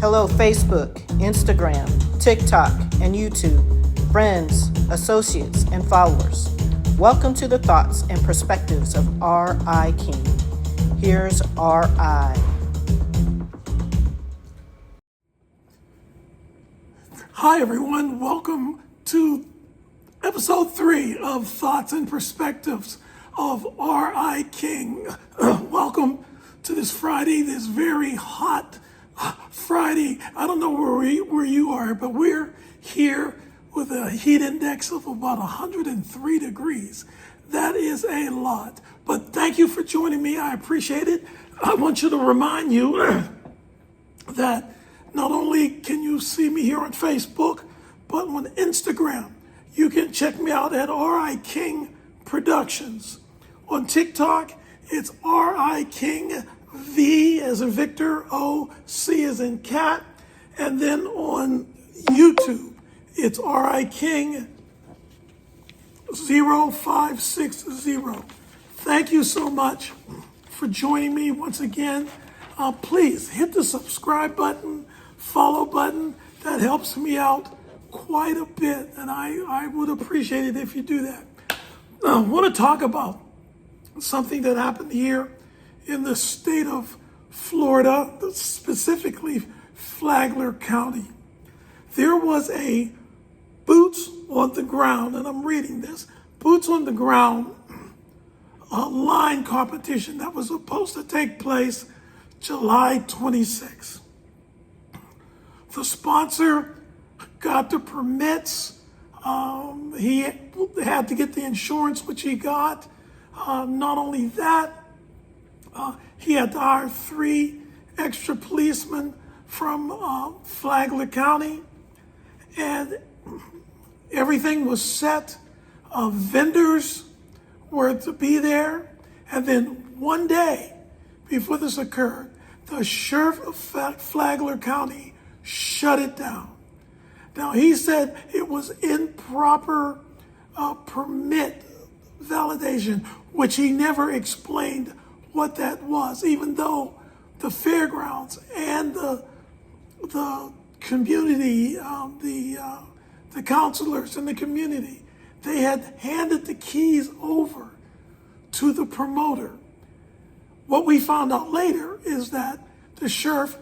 Hello, Facebook, Instagram, TikTok, and YouTube, friends, associates, and followers. Welcome to the thoughts and perspectives of R.I. King. Here's R.I. Hi, everyone. Welcome to episode 3 of Thoughts and Perspectives of R.I. King. Welcome to this Friday, this very hot Friday. I don't know where you are, but we're here with a heat index of about 103 degrees. That is a lot. But thank you for joining me. I appreciate it. I want you to remind you that not only can you see me here on Facebook, but on Instagram. You can check me out at R.I. King Productions. On TikTok, it's R.I. King V as in Victor, O, C as in cat. And then on YouTube, it's R.I. King 0560. Thank you so much for joining me once again. Please hit the subscribe button, follow button. That helps me out quite a bit, and I would appreciate it if you do that. I want to talk about something that happened here in the state of Florida, specifically Flagler County. There was a boots on the ground, and I'm reading this, boots on the ground line competition that was supposed to take place July 26th. The sponsor got the permits. He had to get the insurance, which he got. Not only that, he had to hire 3 extra policemen from Flagler County. And everything was set. Vendors were to be there. And then one day before this occurred, the sheriff of Flagler County shut it down. Now, he said it was improper permit validation, which he never explained what that was, even though the fairgrounds and the community, the counselors in the community, they had handed the keys over to the promoter. What we found out later is that the sheriff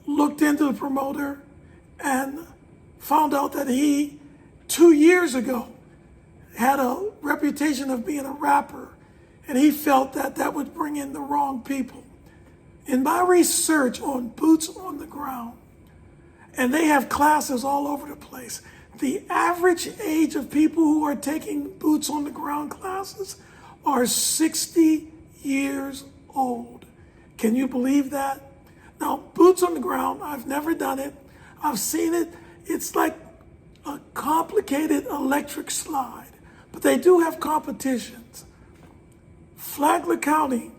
looked into the promoter and found out that he, 2 years ago, had a reputation of being a rapper, and he felt that that would bring in the wrong people. In my research on boots on the ground, and they have classes all over the place, the average age of people who are taking boots on the ground classes are 60 years old. Can you believe that? Now, boots on the ground, I've never done it. I've seen it. It's like a complicated electric slide, but they do have competitions. Flagler County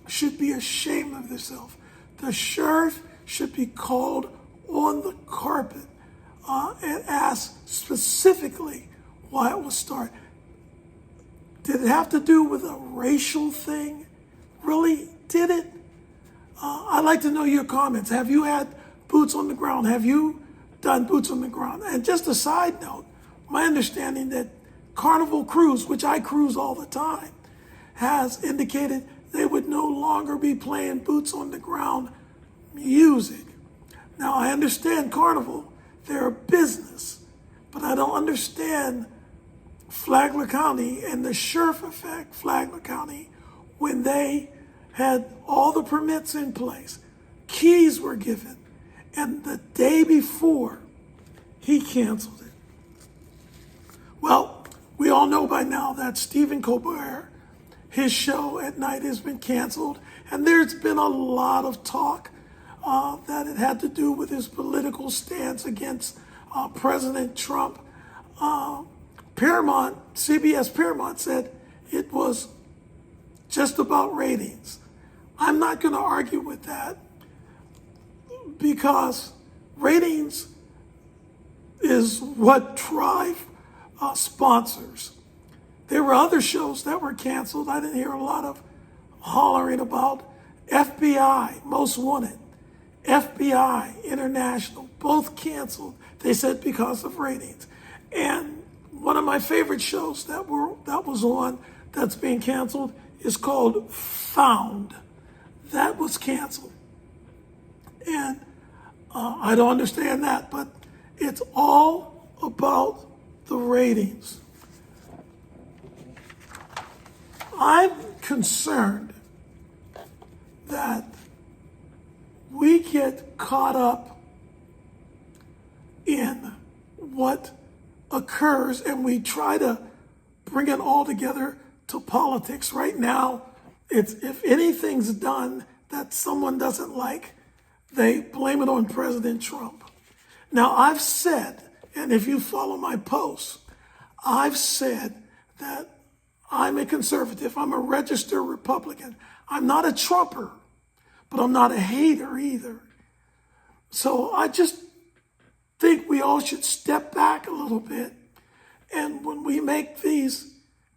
should be ashamed of themselves. The sheriff should be called on the carpet and asked specifically why it was started. Did it have to do with a racial thing? Really? Did it? I'd like to know your comments. Have you had boots on the ground? Have you done boots on the ground? And just a side note, my understanding that Carnival Cruise, which I cruise all the time, has indicated they would no longer be playing boots on the ground music. Now, I understand Carnival, they're a business, but I don't understand Flagler County and the sheriff of Flagler County when they had all the permits in place, keys were given, and the day before, he canceled it. Well, we all know by now that Stephen Colbert, his show at night has been canceled, and there's been a lot of talk that it had to do with his political stance against President Trump. CBS Paramount said it was just about ratings. I'm not going to argue with that because ratings is what drive sponsors. There were other shows that were canceled. I didn't hear a lot of hollering about FBI, Most Wanted, FBI International, both canceled. They said because of ratings. And one of my favorite shows that was on that's being canceled is called Found. That was canceled. And I don't understand that, but it's all about the ratings. I'm concerned that we get caught up in what occurs and we try to bring it all together to politics. Right now, it's if anything's done that someone doesn't like, they blame it on President Trump. Now, I've said, and if you follow my posts, I've said that I'm a conservative. I'm a registered Republican. I'm not a Trumper, but I'm not a hater either. So I just think we all should step back a little bit. And when we make these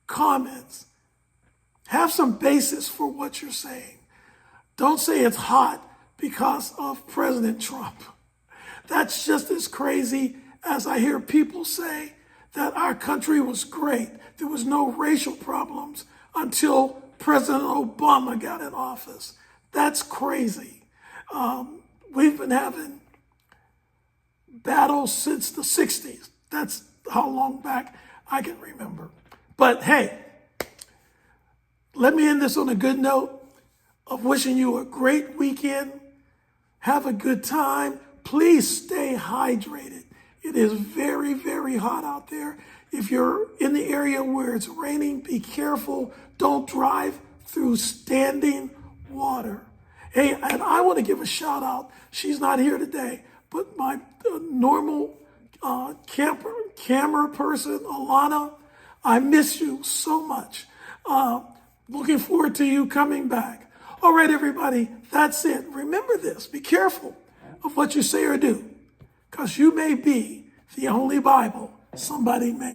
comments, have some basis for what you're saying. Don't say it's hot because of President Trump. That's just as crazy as I hear people say that our country was great. There was no racial problems until President Obama got in office. That's crazy. We've been having battles since the 60s. That's how long back I can remember. But hey, let me end this on a good note of wishing you a great weekend. Have a good time. Please stay hydrated. It is very, very hot out there. If you're in the area where it's raining, be careful. Don't drive through standing water. Hey, and I want to give a shout out. She's not here today, but my normal camera person, Alana, I miss you so much. Looking forward to you coming back. All right, everybody, that's it. Remember this. Be careful of what you say or do, because you may be the only Bible somebody may.